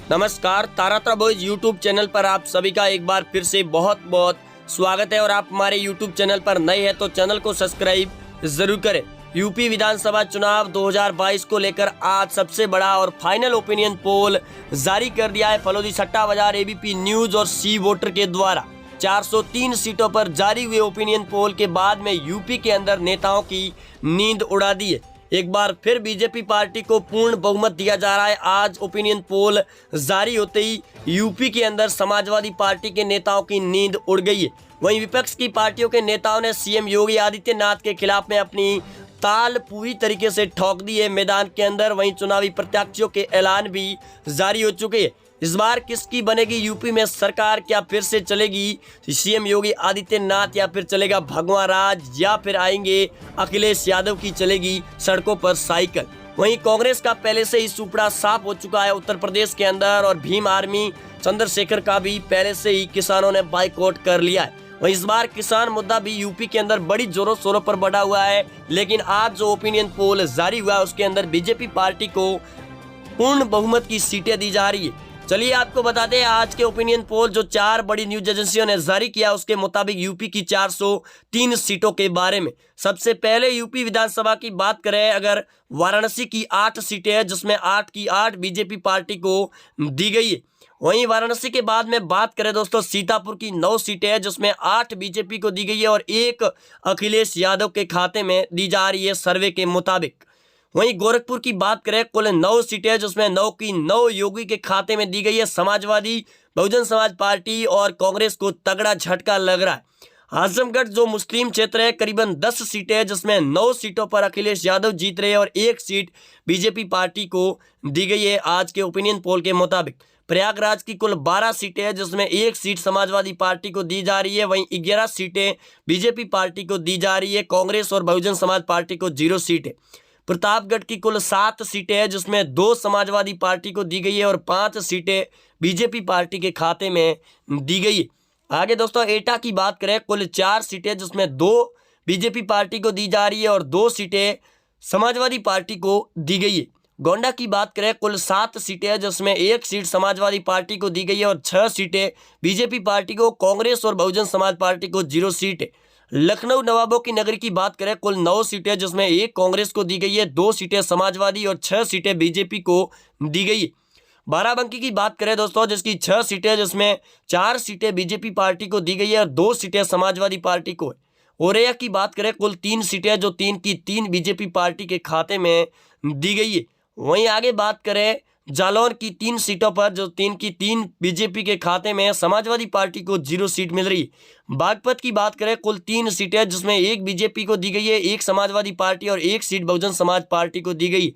नमस्कार, तारात्रा boys YouTube channel पर आप सभी का एक बार फिर से बहुत बहुत स्वागत है। और आप हमारे यूट्यूब चैनल पर नए हैं तो चैनल को सब्सक्राइब जरूर करें। यूपी विधानसभा चुनाव 2022 को लेकर आज सबसे बड़ा और फाइनल ओपिनियन पोल जारी कर दिया है फलोदी सट्टा बाजार, एबीपी न्यूज और सी वोटर के द्वारा। 403 सीटों पर जारी हुए ओपिनियन पोल के बाद में यूपी के अंदर नेताओं की नींद उड़ा दी है। एक बार फिर बीजेपी पार्टी को पूर्ण बहुमत दिया जा रहा है। आज ओपिनियन पोल जारी होते ही यूपी के अंदर समाजवादी पार्टी के नेताओं की नींद उड़ गई है। वहीं विपक्ष की पार्टियों के नेताओं ने सीएम योगी आदित्यनाथ के खिलाफ में अपनी ताल पूरी तरीके से ठोक दी है मैदान के अंदर। वहीं चुनावी प्रत्याशियों के ऐलान भी जारी हो चुके हैं। इस बार किसकी बनेगी यूपी में सरकार? क्या फिर से चलेगी सीएम योगी आदित्यनाथ, या फिर चलेगा भगवा राज, या फिर आएंगे अखिलेश यादव की चलेगी सड़कों पर साइकिल? वहीं कांग्रेस का पहले से ही सुपड़ा साफ हो चुका है उत्तर प्रदेश के अंदर, और भीम आर्मी चंद्रशेखर का भी पहले से ही किसानों ने बाइकआउट कर लिया है। वहीं इस बार किसान मुद्दा भी यूपी के अंदर बड़ी जोरों शोरों पर बढ़ा हुआ है। लेकिन आज जो ओपिनियन पोल जारी हुआ है उसके अंदर बीजेपी पार्टी को पूर्ण बहुमत की सीटें दी जा रही है। चलिए आपको बता दें आज के ओपिनियन पोल जो 4 बड़ी न्यूज एजेंसियों ने जारी किया उसके मुताबिक यूपी की 403 सीटों के बारे में। सबसे पहले यूपी विधानसभा की बात करें, अगर वाराणसी की 8 सीटें हैं जिसमें 8 की 8 बीजेपी पार्टी को दी गई है। वहीं वाराणसी के बाद में बात करें दोस्तों, सीतापुर की 9 सीटें हैं जिसमें 8 बीजेपी को दी गई है और 1 अखिलेश यादव के खाते में दी जा रही है सर्वे के मुताबिक। वहीं गोरखपुर की बात करें, कुल 9 सीटें जिसमें 9 की 9 योगी के खाते में दी गई है। समाजवादी बहुजन समाज पार्टी और कांग्रेस को तगड़ा झटका लग रहा है। आजमगढ़ जो मुस्लिम क्षेत्र है, करीबन 10 सीटें जिसमें 9 सीटों पर अखिलेश यादव जीत रहे हैं और 1 सीट बीजेपी पार्टी को दी गई है आज के ओपिनियन पोल के मुताबिक। प्रयागराज की कुल 12 सीटें हैं जिसमें 1 सीट समाजवादी पार्टी को दी जा रही है। वहीं 11 सीटें बीजेपी पार्टी को दी जा रही है। कांग्रेस और बहुजन समाज पार्टी को 0 सीटें। प्रतापगढ़ की कुल 7 सीटें हैं जिसमें 2 समाजवादी पार्टी को दी गई है और 5 सीटें बीजेपी पार्टी के खाते में दी गई है। आगे दोस्तों एटा की बात करें, कुल 4 सीटें जिसमें 2 बीजेपी पार्टी को दी जा रही है और 2 सीटें समाजवादी पार्टी को दी गई है। गोंडा की बात करें, कुल 7 सीटें हैं जिसमें 1 सीट समाजवादी पार्टी को दी गई है और 6 सीटें बीजेपी पार्टी को। कांग्रेस और बहुजन समाज पार्टी को 0 सीट है। लखनऊ नवाबों की नगरी की बात करें, कुल 9 सीटें जिसमें 1 कांग्रेस को दी गई है, 2 सीटें समाजवादी और 6 सीटें बीजेपी को दी गई है। बाराबंकी की बात करें दोस्तों, जिसकी 6 सीटें जिसमें 4 सीटें बीजेपी पार्टी को दी गई है और 2 सीटें समाजवादी पार्टी को है। औरैया की बात करें, कुल 3 सीटें जो 3 की 3 बीजेपी पार्टी के खाते में दी गई है। वहीं आगे बात करें जालौर की 3 सीटों पर जो 3 की 3 बीजेपी के खाते में, समाजवादी पार्टी को 0 सीट मिल रही है। बागपत की बात करें, कुल 3 सीटें जिसमें 1 बीजेपी को दी गई है, 1 समाजवादी पार्टी और 1 सीट बहुजन समाज पार्टी को दी गई।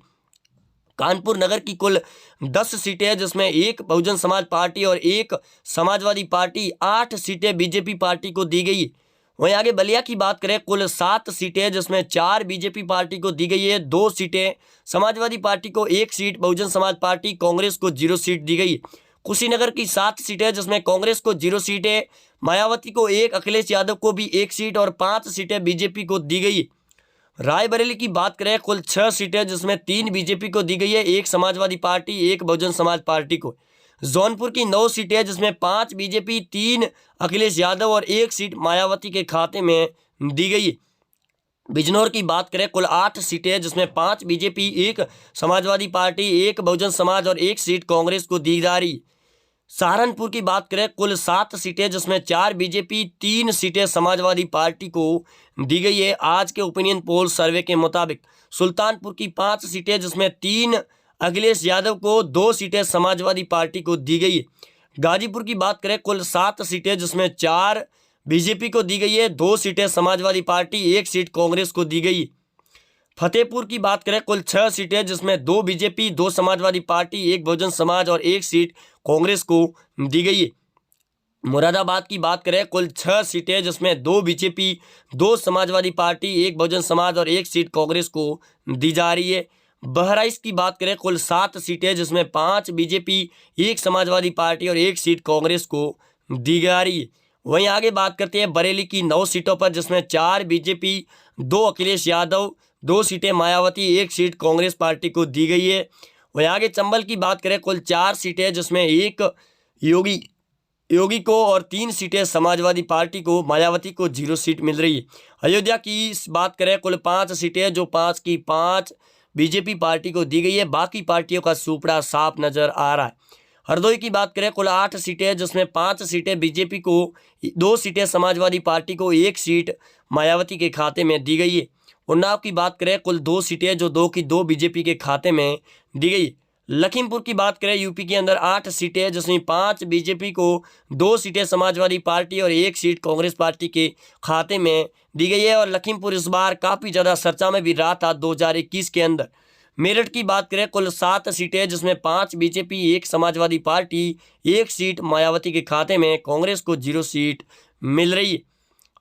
कानपुर नगर की कुल 10 सीटें जिसमें 1 बहुजन समाज पार्टी और 1 समाजवादी पार्टी, 8 सीटें बीजेपी पार्टी को दी गई। वहीं आगे बलिया की बात करें, कुल 7 सीटें जिसमें 4 बीजेपी पार्टी को दी गई है, 2 सीटें समाजवादी पार्टी को, 1 सीट बहुजन समाज पार्टी कांग्रेस को 0 सीट दी गई। कुशीनगर की 7 सीटें जिसमें कांग्रेस को 0 सीटें, मायावती को 1, अखिलेश यादव को भी 1 सीट और 5 सीटें बीजेपी को दी गई। रायबरेली की बात करें, कुल 6 सीटें जिसमें 3 बीजेपी को दी गई है, 1 समाजवादी पार्टी, 1 बहुजन समाज पार्टी को। जौनपुर की 9 सीटें जिसमें 5 बीजेपी, 3 अखिलेश यादव और 1 सीट मायावती के खाते में दी गई। बिजनौर की बात करें, कुल 8 सीटें जिसमें 5 बीजेपी, 1 समाजवादी पार्टी, 1 बहुजन समाज और 1 सीट कांग्रेस को दी जा रही। सहारनपुर की बात करें, कुल 7 सीटें जिसमें 4 बीजेपी, 3 सीटें समाजवादी पार्टी को दी गई है आज के ओपिनियन पोल सर्वे के मुताबिक। सुल्तानपुर की 5 सीटें जिसमें 3 अखिलेश यादव को, 2 सीटें समाजवादी पार्टी को दी गई है। गाजीपुर की बात करें, कुल 7 सीटें जिसमें 4 बीजेपी को दी गई है, 2 सीटें समाजवादी पार्टी, 1 सीट कांग्रेस को दी गई। फतेहपुर की बात करें, कुल 6 सीटें जिसमें 2 बीजेपी, 2 समाजवादी पार्टी, 1 बहुजन समाज और 1 सीट कांग्रेस को दी गई है। मुरादाबाद की बात करें, कुल 6 सीटें जिसमें 2 बीजेपी, 2 समाजवादी पार्टी, 1 बहुजन समाज और 1 सीट कांग्रेस को दी जा रही है। बहराइच की बात करें, कुल 7 सीटें जिसमें 5 बीजेपी, 1 समाजवादी पार्टी और 1 सीट कांग्रेस को दी जा रही है। वहीं आगे बात करते हैं बरेली की 9 सीटों पर जिसमें 4 बीजेपी, 2 अखिलेश यादव, 2 सीटें मायावती, 1 सीट कांग्रेस पार्टी को दी गई है। वहीं आगे चंबल की बात करें कुल 4 सीटें जिसमें एक योगी को और 3 सीटें समाजवादी पार्टी को, मायावती को 0 सीट मिल रही है। अयोध्या की बात करें कुल 5 सीटें जो 5 की 5 बीजेपी पार्टी को दी गई है, बाकी पार्टियों का सुपड़ा साफ नजर आ रहा है। हरदोई की बात करें कुल 8 सीटें जिसमें 5 सीटें बीजेपी को, 2 सीटें समाजवादी पार्टी को, 1 सीट मायावती के खाते में दी गई है। उन्नाव की बात करें कुल 2 सीटें जो 2 की 2 बीजेपी के खाते में दी गई। लखीमपुर की बात करें यूपी के अंदर 8 सीटें जिसमें 5 बीजेपी को, 2 सीटें समाजवादी पार्टी और 1 सीट कांग्रेस पार्टी के खाते में दी गई है। और लखीमपुर इस बार काफ़ी ज़्यादा चर्चा में भी रहा था 2021 के अंदर। मेरठ की बात करें कुल 7 सीटें जिसमें 5 BJP, 1 Samajwadi party, 1 seat Mayawati के खाते में, कांग्रेस को 0 सीट मिल रही है।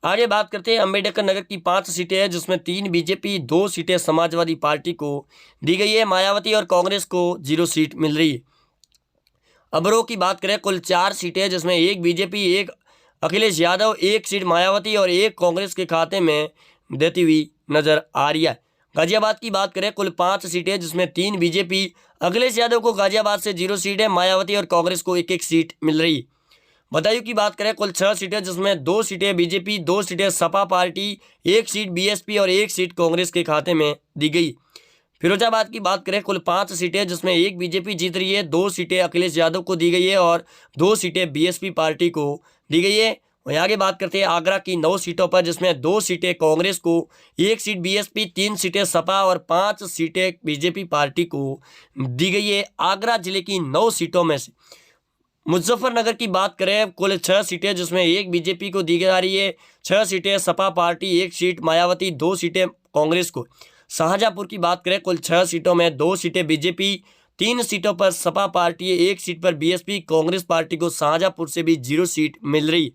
आगे बात करते हैं अंबेडकर नगर की 5 सीटें हैं जिसमें 3 बीजेपी, 2 सीटें समाजवादी पार्टी को दी गई है, मायावती और कांग्रेस को 0 सीट मिल रही है। अबरोह की बात करें कुल 4 सीटें जिसमें 1 बीजेपी, 1 अखिलेश यादव, 1 सीट मायावती और 1 कांग्रेस के खाते में देती हुई नजर आ रही है। गाजियाबाद की बात करें कुल 5 सीटें जिसमें 3 बीजेपी, अखिलेश यादव को गाजियाबाद से 0 सीट है, मायावती और कांग्रेस को 1-1 सीट मिल रही है। बदायूं की बात करें कुल 6 सीटें जिसमें 2 सीटें बीजेपी, 2 सीटें सपा पार्टी, 1 सीट बीएसपी और 1 सीट कांग्रेस के खाते में दी गई। फिरोजाबाद की बात करें कुल 5 सीटें जिसमें 1 बीजेपी जीत रही है, 2 सीटें अखिलेश यादव को दी गई है और 2 सीटें बीएसपी पार्टी को दी गई है। वहीं आगे बात करते हैं आगरा की 9 सीटों पर जिसमें 2 सीटें कांग्रेस को, 1 सीट बीएसपी, 3 सीटें सपा और 5 सीटें बीजेपी पार्टी को दी गई है। आगरा जिले की 9 सीटों में से मुजफ्फरनगर की बात करें कुल 6 सीटें जिसमें 1 बीजेपी को दी जा रही है, 6 सीटें सपा पार्टी, 1 सीट मायावती, 2 सीटें कांग्रेस को। शाहजहांपुर की बात करें कुल 6 सीटों में 2 सीटें बीजेपी, 3 सीटों पर सपा पार्टी, 1 सीट पर बीएसपी, कांग्रेस पार्टी को शाहजहांपुर से भी 0 सीट मिल रही।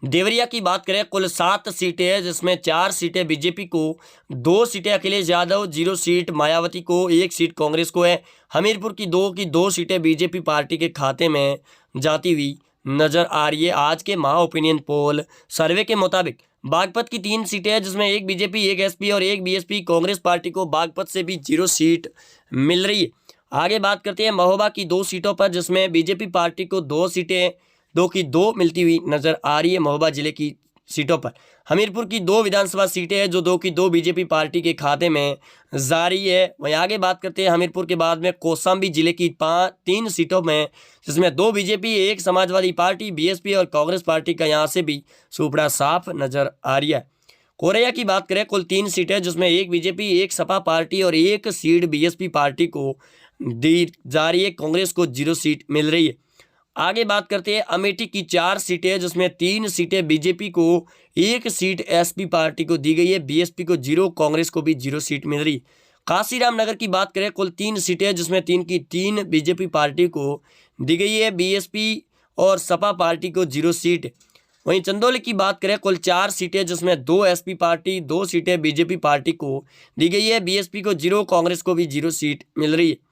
देवरिया की बात करें कुल 7 सीटें हैं जिसमें 4 सीटें बीजेपी को, 2 सीटें अखिलेश यादव, 0 सीट मायावती को, 1 सीट कांग्रेस को है। हमीरपुर की 2 सीटें बीजेपी पार्टी के खाते में जाती हुई नजर आ रही है। आज के महा ओपिनियन पोल सर्वे के मुताबिक बागपत की 3 सीटें हैं जिसमें 1 बीजेपी, 1 एसपी और 1 बीएसपी, कांग्रेस पार्टी को बागपत से भी 0 सीट मिल रही है। आगे बात करते हैं महोबा की 2 सीटों पर जिसमें बीजेपी पार्टी को 2 सीटें, 2 की 2 मिलती हुई नजर आ रही है महोबा जिले की सीटों पर। हमीरपुर की 2 विधानसभा सीटें हैं जो 2 की 2 बीजेपी पार्टी के खाते में जारी है। वहीं आगे बात करते हैं हमीरपुर के बाद में कौशाम्बी जिले की 3 सीटों में जिसमें 2 बीजेपी, 1 समाजवादी पार्टी, बीएसपी और कांग्रेस पार्टी का यहाँ से भी सुपड़ा साफ नजर आ रही है। कोरैया की बात करें कुल 3 सीटें जिसमें 1 बीजेपी, 1 सपा पार्टी और 1 सीट बीएसपी पार्टी को दी जा रही है, कांग्रेस को 0 सीट मिल रही है। आगे बात करते हैं अमेठी की 4 सीटें जिसमें 3 सीटें बीजेपी को, 1 सीट एसपी पार्टी को दी गई है, बीएसपी को 0, कांग्रेस को भी 0 सीट मिल रही। काशीराम नगर की बात करें कुल 3 सीटें जिसमें 3 की 3 बीजेपी पार्टी को दी गई है, बीएसपी और सपा पार्टी को 0 सीट। वहीं चंदौली की बात करें कुल 4 सीटें जिसमें 2 एसपी पार्टी, 2 सीटें बीजेपी पार्टी को दी गई है, बीएसपी को 0, कांग्रेस को भी 0 सीट मिल रही है।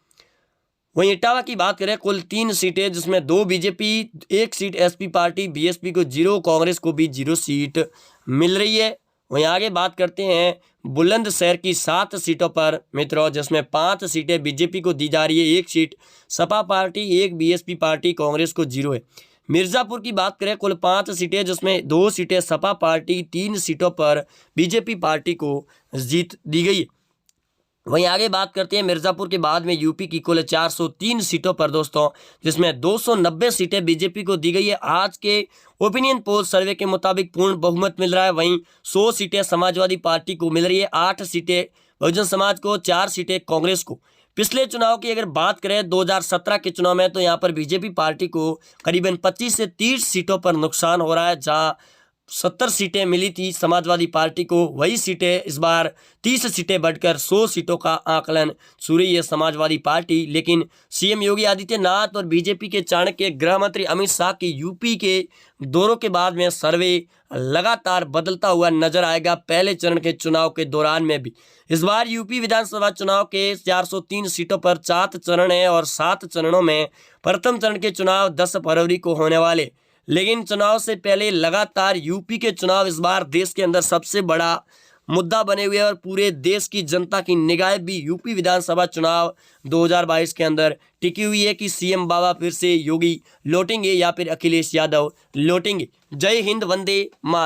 वहीं इटावा की बात करें कुल 3 सीटें जिसमें 2 BJP, 1 seat SP party, BSP को 0, कांग्रेस को भी 0 सीट मिल रही है। वहीं आगे बात करते हैं बुलंदशहर की 7 सीटों पर मित्रों जिसमें 5 सीटें बीजेपी को दी जा रही है, 1 seat Sapa party, 1 BSP party, Congress को 0 है। मिर्ज़ापुर की बात करें कुल 5 सीटें जिसमें 2 सीटें सपा पार्टी, 3 सीटों पर बीजेपी पार्टी को जीत दी गई। वहीं आगे बात करते हैं मिर्ज़ापुर के बाद में यूपी की कुल 403 सीटों पर दोस्तों जिसमें 290 सीटें बीजेपी को दी गई है। आज के ओपिनियन पोल सर्वे के मुताबिक पूर्ण बहुमत मिल रहा है। वहीं 100 सीटें समाजवादी पार्टी को मिल रही है, 8 सीटें बहुजन समाज को, 4 सीटें कांग्रेस को। पिछले चुनाव की अगर बात करें 2017 के चुनाव में तो यहाँ पर बीजेपी पार्टी को करीबन 25 से 30 सीटों पर नुकसान हो रहा है, जहाँ 70 सीटें मिली थी समाजवादी पार्टी को, वही सीटें इस बार 30 सीटें बढ़कर 100 सीटों का आकलन छू रही है समाजवादी पार्टी। लेकिन सीएम योगी आदित्यनाथ और बीजेपी के चाणक्य गृह मंत्री अमित शाह के यूपी के दौरों के बाद में सर्वे लगातार बदलता हुआ नजर आएगा। पहले चरण के चुनाव के दौरान में भी इस बार यूपी विधानसभा चुनाव के 403 सीटों पर 7 चरण है और 7 चरणों में प्रथम चरण के चुनाव 10 फरवरी को होने वाले। लेकिन चुनाव से पहले लगातार यूपी के चुनाव इस बार देश के अंदर सबसे बड़ा मुद्दा बने हुए हैं और पूरे देश की जनता की निगाहें भी यूपी विधानसभा चुनाव 2022 के अंदर टिकी हुई है कि सीएम बाबा फिर से योगी लौटेंगे या फिर अखिलेश यादव लौटेंगे। जय हिंद, वंदे मातरम।